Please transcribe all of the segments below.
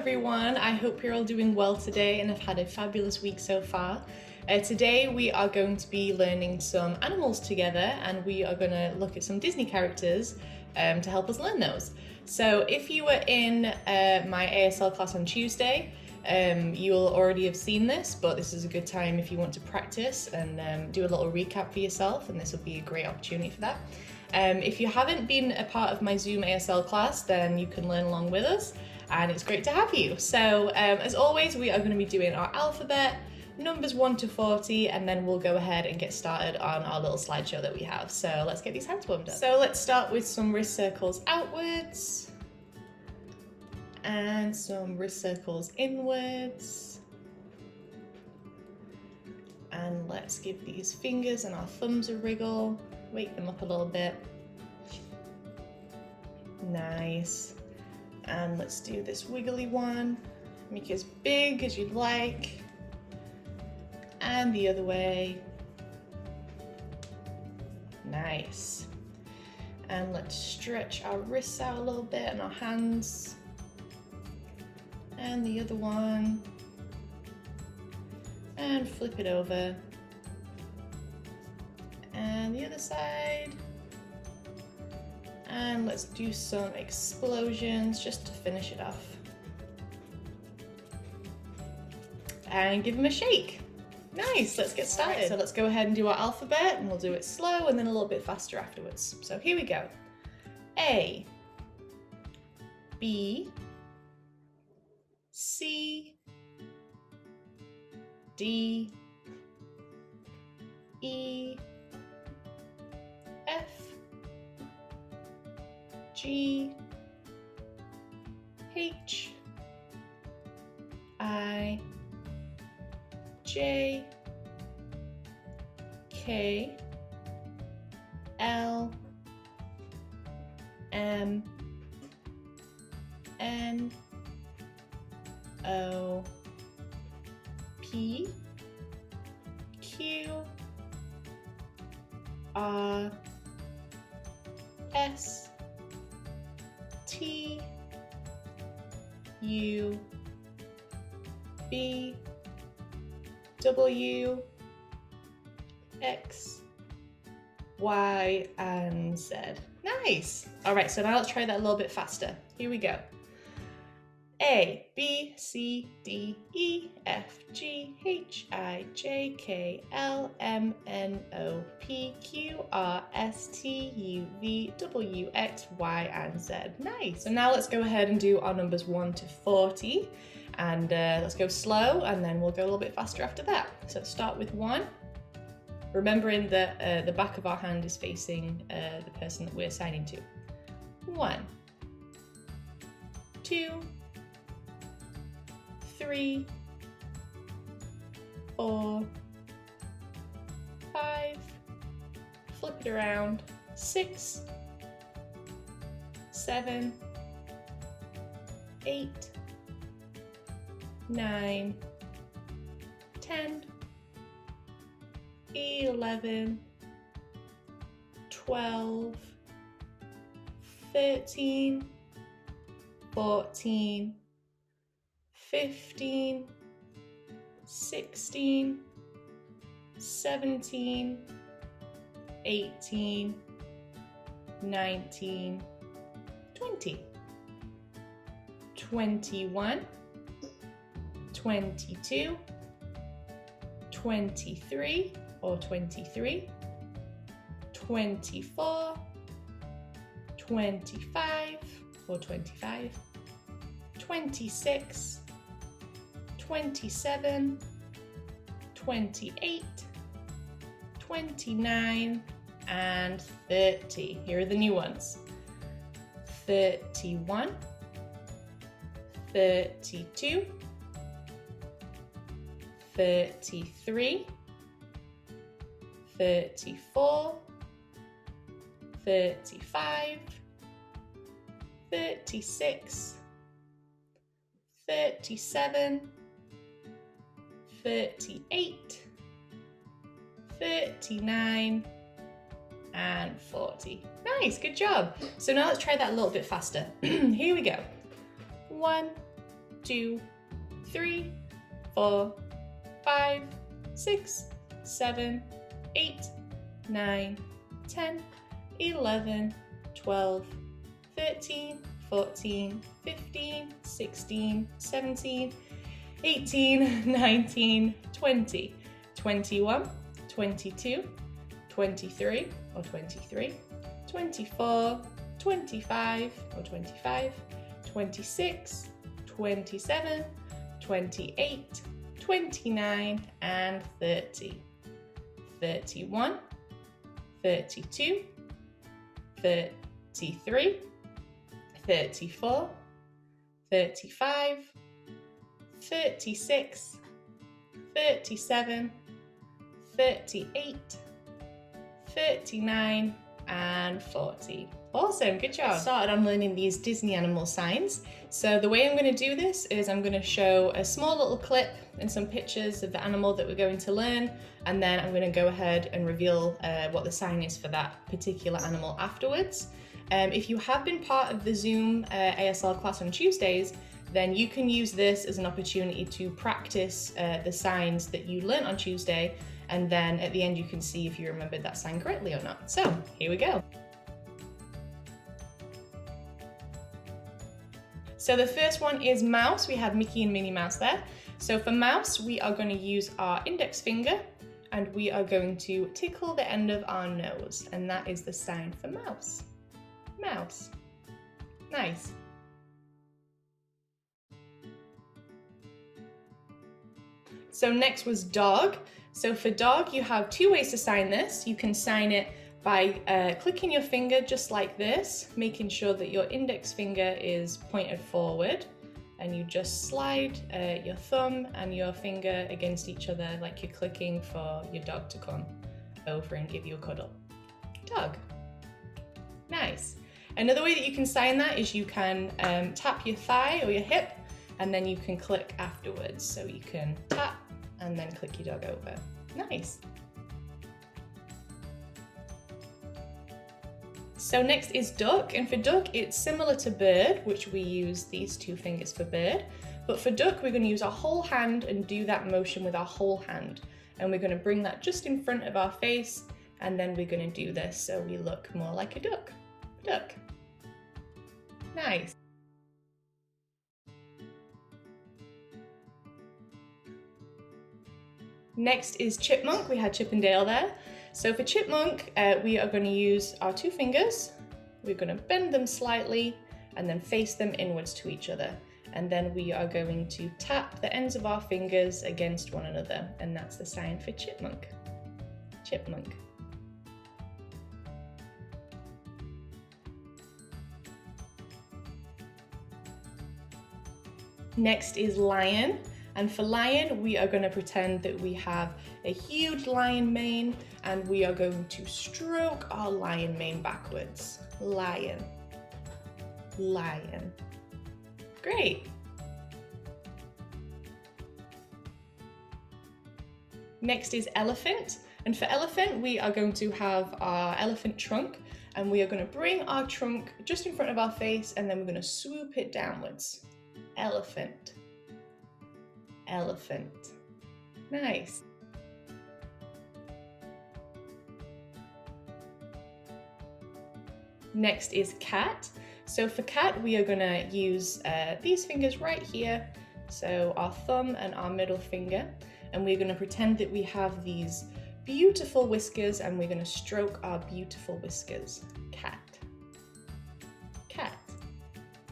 everyone, I hope you're all doing well today and have had a fabulous week so far. Today we are going to be learning some animals together, and we are going to look at some Disney characters to help us learn those. So if you were in my ASL class on Tuesday, you'll already have seen this, but this is a good time if you want to practice and do a little recap for yourself, and this will be a great opportunity for that. If you haven't been a part of my Zoom ASL class, then you can learn along with us, and it's great to have you. So as always, we are going to be doing our alphabet, numbers 1 to 40, and then we'll go ahead and get started on our little slideshow that we have. So let's get these hands warmed up. So let's start with some wrist circles outwards and some wrist circles inwards. And let's give these fingers and our thumbs a wriggle. Wake them up a little bit. Nice. And let's do this wiggly one. Make it as big as you'd like. And the other way. Nice. And let's stretch our wrists out a little bit and our hands. And the other one. And flip it over. And the other side. And let's do some explosions just to finish it off. And give them a shake. Nice, let's get started. Right, so let's go ahead and do our alphabet, and we'll do it slow and then a little bit faster afterwards. So here we go. A, B, C, D, E, F, G, H, I, J, K, L, M, N, O, P, Q, R, S, T, U, V, W, X, Y, and Z. Nice! All right, so now let's try that a little bit faster. Here we go. A, B, C, D, E, F, G, H, I, J, K, L, M, N, O, P, Q, R, S, T, U, V, W, X, Y, and Z. Nice! So now let's go ahead and do our numbers 1 to 40. And let's go slow, and then we'll go a little bit faster after that. So let's start with 1. Remembering that the back of our hand is facing the person that we're signing to. 1, 2, 3, 4, 5, flip it around, 6, 7, 8, 9, 10, 11, 12, 13, 14, 15, 16, 17, 18, 19, 20, 21, 22, 23 or 23, 24, 25 or 25, 26, 27, 28, 29, and 30. Here are the new ones. 31, 32, 33, 34, 35, 36, 37, 38, 39, and 40. Nice, good job. So now let's try that a little bit faster. Here we go. 1, 2, 3, 4, 5, 6, 7, 8, 9, 10, 11, 12, 13, 14, 15, 16, 17, 18, 19, 20, 21, 22, 23 or 23, 24, 25 or 25, 26, 27, 28, 29 and 30, 31, 32, 33, 34, 35, 36, 37, 38, 39 and 40. Awesome, good job. Started on learning these Disney animal signs. So the way I'm going to do this is I'm going to show a small little clip and some pictures of the animal that we're going to learn, and then I'm going to go ahead and reveal what the sign is for that particular animal afterwards. If you have been part of the Zoom ASL class on Tuesdays, then you can use this as an opportunity to practice the signs that you learnt on Tuesday, and then at the end you can see if you remembered that sign correctly or not. So here we go. So the first one is mouse. We had Mickey and Minnie Mouse there. So for mouse, we are going to use our index finger and we are going to tickle the end of our nose, and that is the sign for mouse. Mouse. Nice. So next was dog. So for dog, you have two ways to sign this. You can sign it by clicking your finger just like this, making sure that your index finger is pointed forward, and you just slide your thumb and your finger against each other like you're clicking for your dog to come over and give you a cuddle. Dog. Nice. Another way that you can sign that is you can tap your thigh or your hip, and then you can click afterwards. So you can tap and then click your dog over. Nice. So next is duck, and for duck it's similar to bird, which we use these two fingers for bird, but for duck we're going to use our whole hand and do that motion with our whole hand, and we're going to bring that just in front of our face, and then we're going to do this so we look more like a duck. Duck. Nice. Next is chipmunk. We had Chip and Dale there. So for chipmunk, we are going to use our two fingers. We're going to bend them slightly and then face them inwards to each other. And then we are going to tap the ends of our fingers against one another. And that's the sign for chipmunk. Chipmunk. Next is lion. And for lion, we are going to pretend that we have a huge lion mane, and we are going to stroke our lion mane backwards. Lion. Lion. Great. Next is elephant. And for elephant, we are going to have our elephant trunk, and we are going to bring our trunk just in front of our face, and then we're going to swoop it downwards. Elephant. Elephant. Nice. Next is cat. So for cat, we are going to use these fingers right here, so our thumb and our middle finger, and we're going to pretend that we have these beautiful whiskers, and we're going to stroke our beautiful whiskers. Cat. Cat.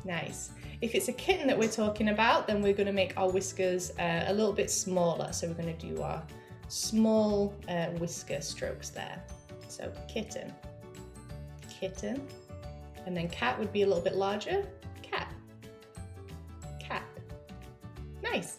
Nice. If it's a kitten that we're talking about, then we're going to make our whiskers a little bit smaller. So we're going to do our small whisker strokes there. So kitten, kitten, and then cat would be a little bit larger. Cat, cat. Nice.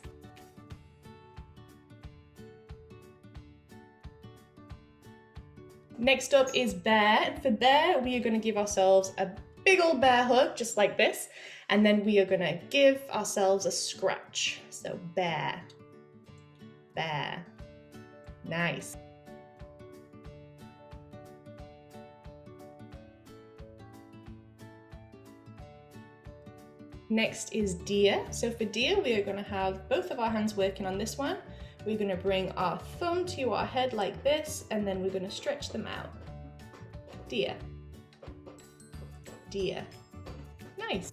Next up is bear. And for bear, we are going to give ourselves a big old bear hug, just like this. And then we are going to give ourselves a scratch. So bear, bear. Nice. Next is deer. So for deer, we are going to have both of our hands working on this one. We're going to bring our thumb to our head like this, and then we're going to stretch them out. Deer. Deer. Nice.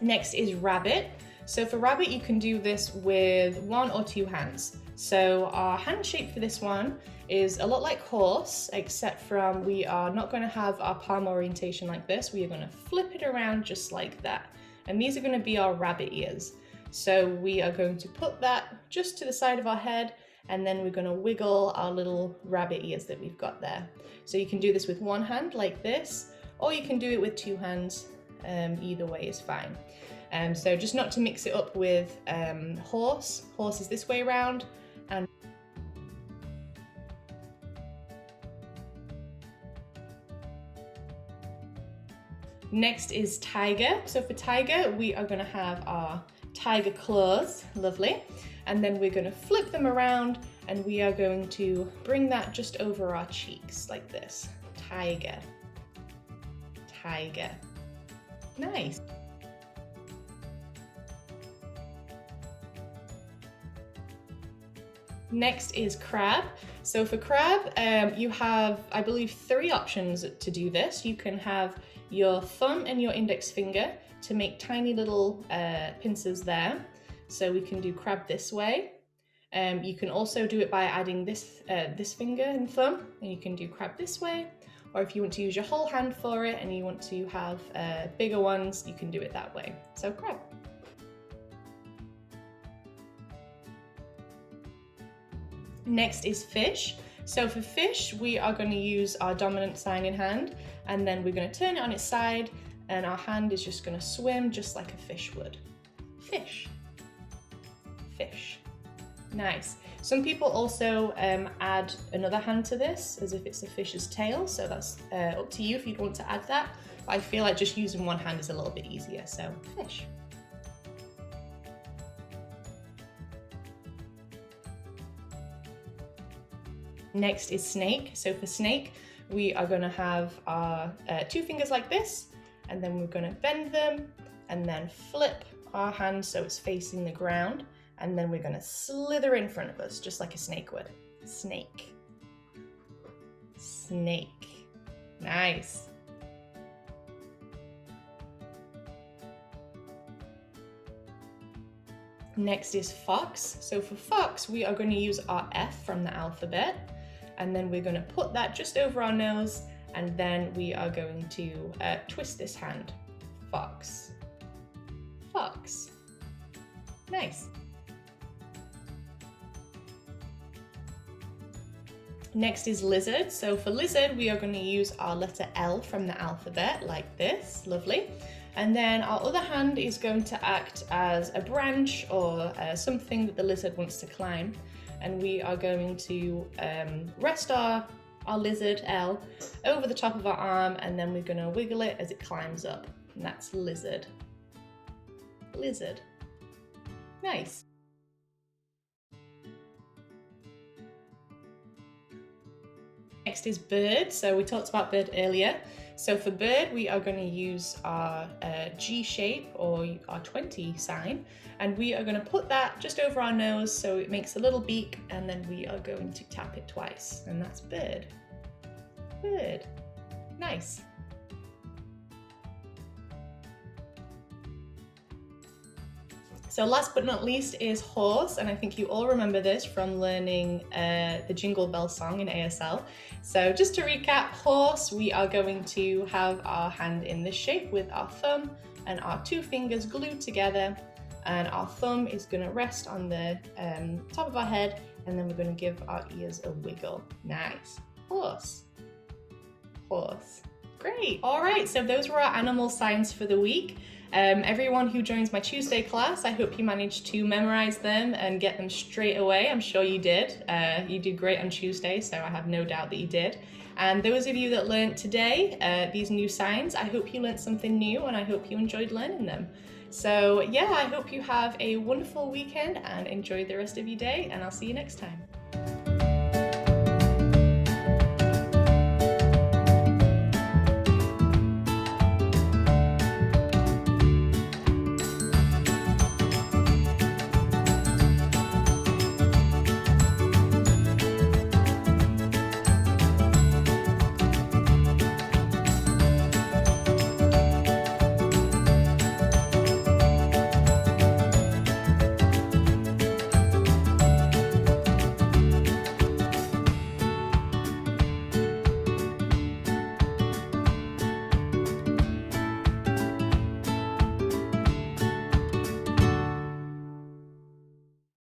Next is rabbit. So for rabbit, you can do this with 1 or 2 hands. So our hand shape for this one is a lot like horse, except from we are not going to have our palm orientation like this. We are going to flip it around just like that. And these are going to be our rabbit ears. So we are going to put that just to the side of our head, and then we're going to wiggle our little rabbit ears that we've got there. So you can do this with 1 hand like this, or you can do it with 2 hands. Either way is fine. So just not to mix it up with horse. Horse is this way around. And next is tiger. So for tiger, we are going to have our tiger claws, lovely. And then we're going to flip them around, and we are going to bring that just over our cheeks like this. Tiger. Tiger. Nice. Next is crab. So for crab, you have, I believe, 3 options to do this. You can have your thumb and your index finger to make tiny little pincers there. So we can do crab this way. You can also do it by adding this finger and thumb, and you can do crab this way. Or if you want to use your whole hand for it and you want to have bigger ones, you can do it that way. So crab. Next is fish. So for fish, we are going to use our dominant sign in hand, and then we're going to turn it on its side, and our hand is just going to swim just like a fish would. Fish. Fish. Nice. Some people also add another hand to this as if it's a fish's tail, so that's up to you if you'd want to add that. But I feel like just using 1 hand is a little bit easier, so fish. Next is snake. So for snake, we are going to have our 2 fingers like this, and then we're going to bend them and then flip our hand so it's facing the ground, and then we're going to slither in front of us just like a snake would. Snake. Snake. Nice. Next is fox. So for fox, we are going to use our F from the alphabet, and then we're going to put that just over our nose, and then we are going to twist this hand. Fox. Fox. Nice. Next is lizard. So for lizard, we are going to use our letter L from the alphabet like this. Lovely. And then our other hand is going to act as a branch or something that the lizard wants to climb. And we are going to rest our lizard L over the top of our arm, and then we're going to wiggle it as it climbs up. And that's lizard. Lizard. Nice. Next is bird. So we talked about bird earlier. So for bird, we are going to use our G shape or our 20 sign, and we are going to put that just over our nose so it makes a little beak, and then we are going to tap it twice, and that's bird. Bird. Nice. So last but not least is horse, and I think you all remember this from learning the Jingle Bell song in ASL. So just to recap, horse, we are going to have our hand in this shape with our thumb and our 2 fingers glued together, and our thumb is going to rest on the top of our head, and then we're going to give our ears a wiggle. Nice. Horse. Horse. Great. All right, so those were our animal signs for the week. Everyone who joins my Tuesday class, I hope you managed to memorize them and get them straight away. I'm sure you did. You did great on Tuesday, so I have no doubt that you did. And those of you that learned today, these new signs, I hope you learned something new, and I hope you enjoyed learning them. So yeah, I hope you have a wonderful weekend and enjoy the rest of your day, and I'll see you next time.